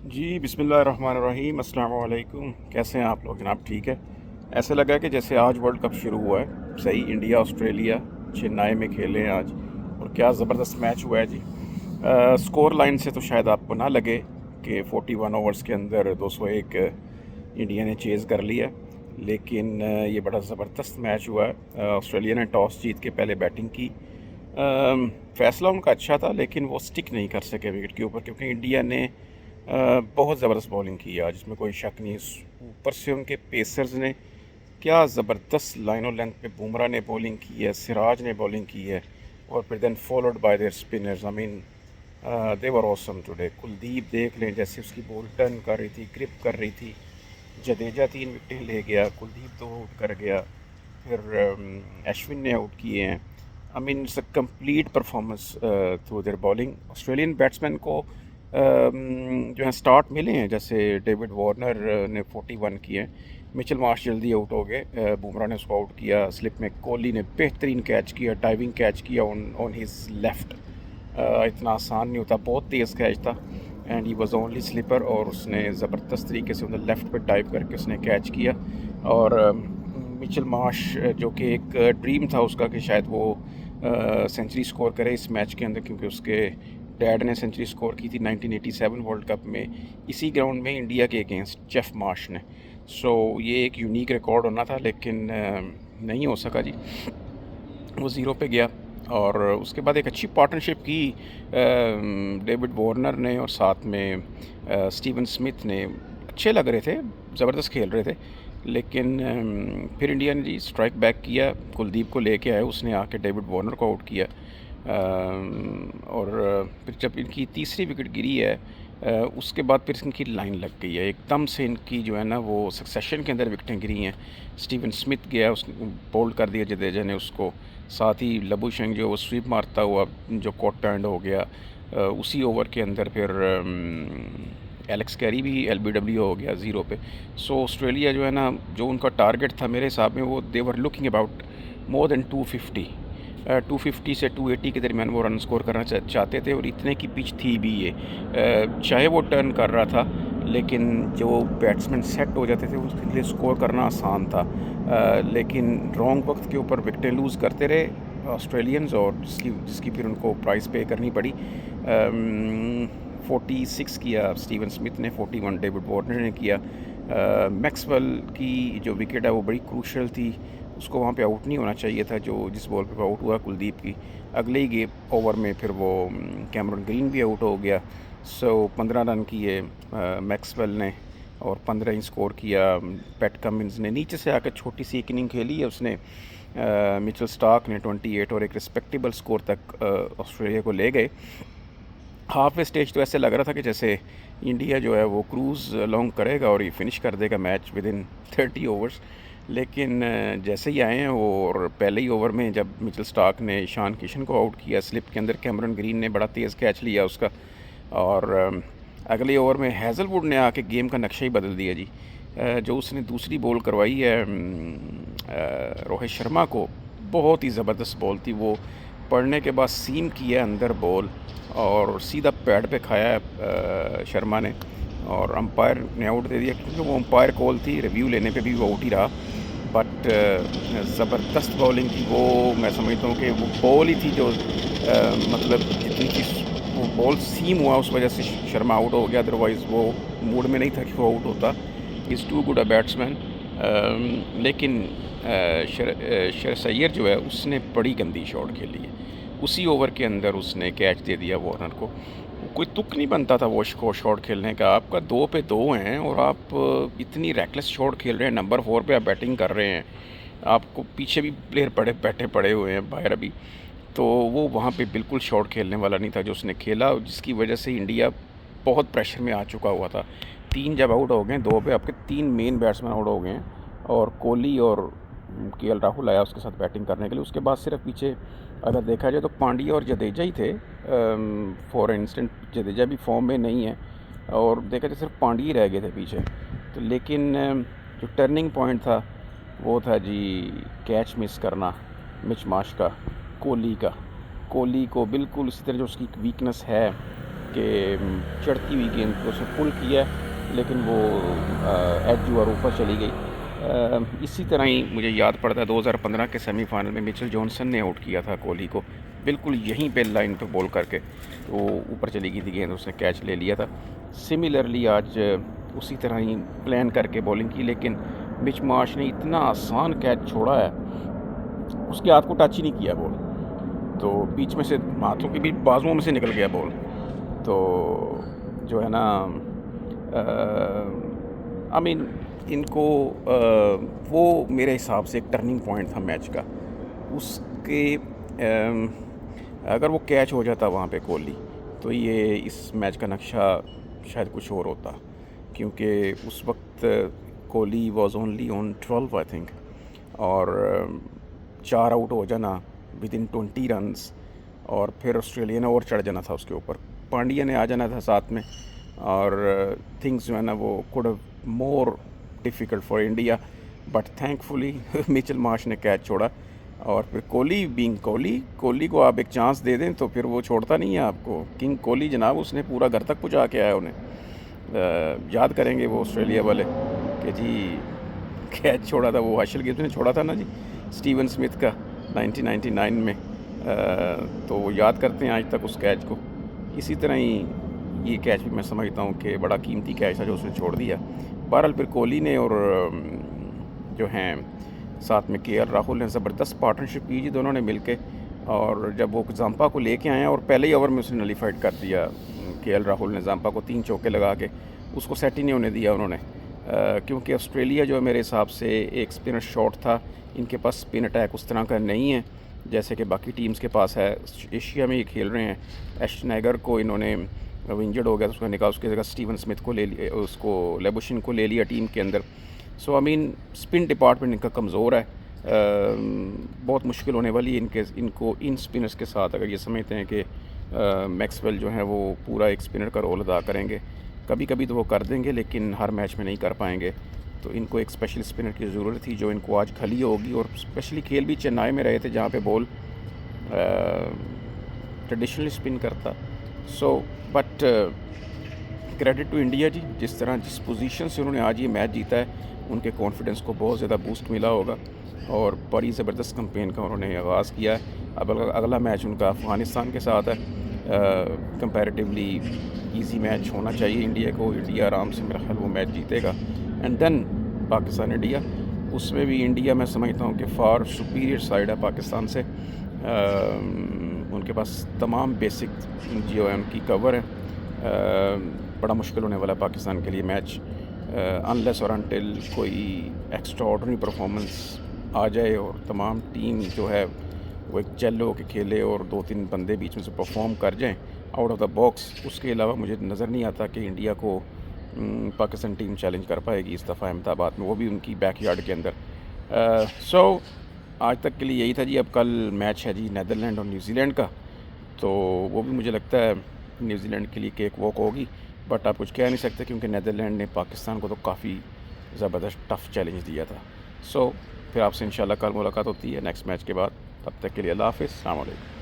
जी बिस्मिल्लाहिर्रहमानिर्रहीम अस्सलाम वालेकुम। कैसे हैं आप लोग जनाब? ठीक है। ऐसे लगा कि जैसे आज वर्ल्ड कप शुरू हुआ है। सही, इंडिया ऑस्ट्रेलिया चेन्नई में खेले हैं आज, और क्या ज़बरदस्त मैच हुआ है जी। स्कोर लाइन से तो शायद आपको ना लगे कि 41 ओवर्स के अंदर 201 इंडिया ने चेज़ कर लिया, लेकिन ये बड़ा ज़बरदस्त मैच हुआ है। ऑस्ट्रेलिया ने टॉस जीत के पहले बैटिंग की। फ़ैसला उनका अच्छा था, लेकिन वो स्टिक नहीं कर सके विकेट के ऊपर, क्योंकि इंडिया ने बहुत ज़बरदस्त बॉलिंग की आज, इसमें कोई शक नहीं। ऊपर से उनके पेसर्स ने क्या ज़बरदस्त लाइन और लेंथ पे बुमराह ने बॉलिंग की है, सिराज ने बॉलिंग की है, और फिर then followed by their spinners. I mean they were awesome today. Kuldeep देख लें, जैसे उसकी बॉल टर्न कर रही थी, ग्रिप कर रही थी। जडेजा 3 विकेटें ले गया, कुलदीप 2 आउट कर गया, फिर अश्विन ने आउट किए हैं। I mean it's a complete performance through their bowling. Australian batsman को जो है स्टार्ट मिले हैं, जैसे डेविड वार्नर ने 41 किए हैं। मिचेल मार्श जल्दी आउट हो गए, बुमराह ने उसको आउट किया। स्लिप में कोहली ने बेहतरीन कैच किया, डाइविंग कैच किया ऑन हिज लेफ़्ट। इतना आसान नहीं होता, बहुत तेज़ कैच था, and he was only slipper, और उसने ज़बरदस्त तरीके से उधर लेफ़्ट पे डाइव करके उसने कैच किया। और मिचेल मार्श जो कि एक ड्रीम था उसका कि शायद वो सेंचुरी स्कोर करे इस मैच के अंदर, क्योंकि उसके डैड ने सेंचुरी स्कोर की थी 1987 वर्ल्ड कप में, इसी ग्राउंड में इंडिया के अगेंस्ट जेफ मार्श ने। सो ये एक यूनिक रिकॉर्ड होना था, लेकिन नहीं हो सका जी, वो ज़ीरो पे गया। और उसके बाद एक अच्छी पार्टनरशिप की डेविड वार्नर ने, और साथ में स्टीवन स्मिथ ने। अच्छे लग रहे थे, ज़बरदस्त खेल रहे थे, लेकिन फिर इंडिया ने जी स्ट्राइक बैक किया, कुलदीप को लेके आए, उसने आके डेविड वार्नर को आउट किया। और फिर जब इनकी तीसरी विकेट गिरी है, उसके बाद फिर इनकी लाइन लग गई है एकदम से। इनकी जो है ना वो सक्सेशन के अंदर विकेटें गिरी हैं। स्टीवन स्मिथ गया, उसने बोल्ड कर दिया जडेजा ने उसको, साथ ही लबू शेंग जो वो स्वीप मारता हुआ जो कॉट एंड हो गया। उसी ओवर के अंदर फिर एलेक्स कैरी भी एलबीडब्ल्यू हो गया ज़ीरो पे। सो ऑस्ट्रेलिया जो है ना, जो उनका टारगेट था मेरे हिसाब में, वो they were looking about more than 250, 250 से 280 के दरमियान वो रन स्कोर करना चाहते थे, और इतने की पिच थी भी ये। चाहे वो टर्न कर रहा था, लेकिन जो बैट्समैन सेट हो जाते थे उसके लिए स्कोर करना आसान था। लेकिन रॉन्ग वक्त के ऊपर विकेटें लूज़ करते रहे ऑस्ट्रेलियंस, और जिसकी फिर उनको प्राइस पे करनी पड़ी। 46 किया स्टीवन स्मिथ ने, 41 डेविड वार्नर ने किया। मैक्सवेल की जो विकेट है वो बड़ी क्रूशल थी, उसको वहाँ पे आउट नहीं होना चाहिए था, जो जिस बॉल पे आउट हुआ कुलदीप की। अगले ही गेम ओवर में फिर वो कैमरन ग्रीन भी आउट हो गया। सो 15 रन किए मैक्सवेल ने, और 15 ही स्कोर किया पैट कमिंस ने। नीचे से आकर छोटी सी एक इनिंग खेली है उसने। मिचेल स्टार्क ने 28, और एक रिस्पेक्टेबल स्कोर तक ऑस्ट्रेलिया को ले गए। हाफ वे स्टेज तो ऐसे लग रहा था कि जैसे इंडिया जो है वो क्रूज़ लॉन्ग करेगा और ये फिनिश कर देगा मैच विद इन 30 ओवर्स। लेकिन जैसे ही आए हैं वो, और पहले ही ओवर में जब मिचेल स्टार्क ने ईशान किशन को आउट किया स्लिप के अंदर, कैमरन ग्रीन ने बड़ा तेज़ कैच लिया उसका, और अगले ओवर में हैज़लवुड ने आके गेम का नक्शा ही बदल दिया जी। जो उसने दूसरी बॉल करवाई है रोहित शर्मा को, बहुत ही ज़बरदस्त बॉल थी वो। पड़ने के बाद सीम किया अंदर बॉल, और सीधा पैड पे खाया है शर्मा ने, और अंपायर ने आउट दे दिया, क्योंकि वो अंपायर कॉल थी, रिव्यू लेने पे भी वो आउट ही रहा। बट ज़बरदस्त बॉलिंग थी वो। मैं समझता हूँ कि वो बॉल ही थी जो मतलब जितनी की वो बॉल सीम हुआ उस वजह से शर्मा आउट हो गया, अदरवाइज़ वो मूड में नहीं था कि वो आउट होता। Is too good a batsman. लेकिन शर सैयद जो है उसने बड़ी गंदी शॉट खेली है। उसी ओवर के अंदर उसने कैच दे दिया वार्नर को। कोई तुक नहीं बनता था वो शॉट खेलने का। आपका 2 पे 2 हैं, और आप इतनी रैकलेस शॉट खेल रहे हैं। नंबर 4 पे आप बैटिंग कर रहे हैं, आपको पीछे भी प्लेयर बैठे पड़े हुए हैं बाहर अभी, तो वो वहाँ पे बिल्कुल शॉट खेलने वाला नहीं था जो उसने खेला, जिसकी वजह से इंडिया बहुत प्रेशर में आ चुका हुआ था। 3 जब आउट हो गए 2 पे, आपके 3 मेन बैट्समैन आउट हो गए हैं, और कोहली और केएल राहुल आया उसके साथ बैटिंग करने के लिए। उसके बाद सिर्फ पीछे अगर देखा जाए तो पांड्या और जडेजा ही थे। फॉर इंस्टेंट जडेजा भी फॉर्म में नहीं है, और देखा जाए सिर्फ पांड्या ही रह गए थे पीछे। तो लेकिन जो टर्निंग पॉइंट था वो था जी कैच मिस करना मिच मार्श का, कोहली का। कोहली को बिल्कुल इसी तरह जो उसकी वीकनेस है कि चढ़ती हुई गेंद को उसने पुल किया लेकिन वो एज और ऊपर चली गई। इसी तरह ही मुझे याद पड़ता है 2015 के सेमीफाइनल में मिचेल जॉनसन ने आउट किया था कोहली को, बिल्कुल यहीं पे लाइन पे बॉल करके, तो ऊपर चली गई थी गेंद, उसने कैच ले लिया था। सिमिलरली आज उसी तरह ही प्लान करके बॉलिंग की, लेकिन मिच मार्श ने इतना आसान कैच छोड़ा है, उसके हाथ को टच ही नहीं किया बॉल, तो बीच में से हाथों के भी बाजुओं में से निकल गया बॉल। तो जो है ना आई मीन इनको वो मेरे हिसाब से एक टर्निंग पॉइंट था मैच का। उसके अगर वो कैच हो जाता वहाँ पे कोहली, तो ये इस मैच का नक्शा शायद कुछ और होता, क्योंकि उस वक्त Kohli was only on 12 I think, और 4 आउट हो जाना विद इन 20 रन्स, और फिर ऑस्ट्रेलिया ने और चढ़ जाना था उसके ऊपर, पांड्या ने आ जाना था साथ में, और थिंग्स जो है ना वो could have more difficult for India, but thankfully Mitchell Marsh ने कैच छोड़ा। और फिर कोहली बीइंग कोहली को आप एक चांस दे दें तो फिर वो छोड़ता नहीं है आपको। किंग कोहली जनाब, उसने पूरा घर तक पहुँचा के आया उन्हें। याद करेंगे वो ऑस्ट्रेलिया वाले कि जी कैच छोड़ा था, वो एशेल गिब्स ने छोड़ा था ना जी स्टीवन स्मिथ का 1999 में, तो वो याद करते हैं आज तक उस कैच को। इसी तरह ही ये कैच भी मैं समझता हूँ कि बड़ा कीमती कैच था जो उसने छोड़ दिया। बहरहाल फिर कोहली ने और जो हैं साथ में केएल राहुल ने ज़बरदस्त पार्टनरशिप की जी दोनों ने मिलके, और जब वो जांपा को लेके आए और पहले ही ओवर में उसने नलीफाइड कर दिया केएल राहुल ने जांपा को, 3 चौके लगा के, उसको सेट ही नहीं होने दिया उन्होंने, क्योंकि ऑस्ट्रेलिया जो है मेरे हिसाब से एक स्पिनर शॉट था, इनके पास स्पिन अटैक उस तरह का नहीं है जैसे कि बाकी टीम्स के पास है। एशिया में ये खेल रहे हैं, एश्टनेगर को इन्होंने इंजर्ड हो गया तो उसका निकाल, उसकी जगह स्टीवन स्मिथ को ले लिया, उसको लेबुशिन को ले लिया टीम के अंदर। सो आई मीन स्पिन डिपार्टमेंट इनका कमज़ोर है, बहुत मुश्किल होने वाली है इनको इन स्पिनर्स के साथ, अगर ये समझते हैं कि मैक्सवेल जो है वो पूरा एक स्पिनर का रोल अदा करेंगे। कभी कभी तो वो कर देंगे लेकिन हर मैच में नहीं कर पाएंगे, तो इनको एक स्पेशल स्पिनर की ज़रूरत थी जो इनको आज खली होगी। और स्पेशली खेल भी चेन्नई में रहे थे जहाँ पे बॉल ट्रेडिशनली स्पिन करता। So but credit to India ji, जिस तरह जिस पोजीशन से उन्होंने आज ये मैच जीता है, उनके कॉन्फिडेंस को बहुत ज़्यादा बूस्ट मिला होगा, और बड़ी ज़बरदस्त कैंपेन का उन्होंने आगाज़ किया है। अब अगला मैच उनका अफ़गानिस्तान के साथ है, कंपैरेटिवली इजी मैच होना चाहिए इंडिया को, इंडिया आराम से मेरा ख्याल वो मैच जीतेगा। एंड देन पाकिस्तान इंडिया, उसमें भी इंडिया मैं समझता हूँ कि फ़ार सुपीरियर साइड है पाकिस्तान से, उनके पास तमाम बेसिक जो है उनकी कवर है। बड़ा मुश्किल होने वाला है पाकिस्तान के लिए मैच, अनलेस और अनटिल कोई एक्स्ट्रा ऑर्डनरी परफॉर्मेंस आ जाए और तमाम टीम जो है वो एक जेल हो के खेले और 2-3 बंदे बीच में से परफॉर्म कर जाएं आउट ऑफ द बॉक्स। उसके अलावा मुझे नज़र नहीं आता कि इंडिया को पाकिस्तान टीम चैलेंज कर पाएगी इस दफ़ा अहमदाबाद में, वो भी उनकी बैकयार्ड के अंदर। सो आज तक के लिए यही था जी। अब कल मैच है जी नीदरलैंड और न्यूजीलैंड का, तो वो भी मुझे लगता है न्यूजीलैंड के लिए केक वॉक होगी, बट आप कुछ कह नहीं सकते क्योंकि नीदरलैंड ने पाकिस्तान को तो काफ़ी ज़बरदस्त टफ़ चैलेंज दिया था। सो फिर आपसे इंशाल्लाह कल मुलाकात होती है नेक्स्ट मैच के बाद। तब तक के लिए अल्लाह हाफ़िज़, अस्सलाम वालेकुम।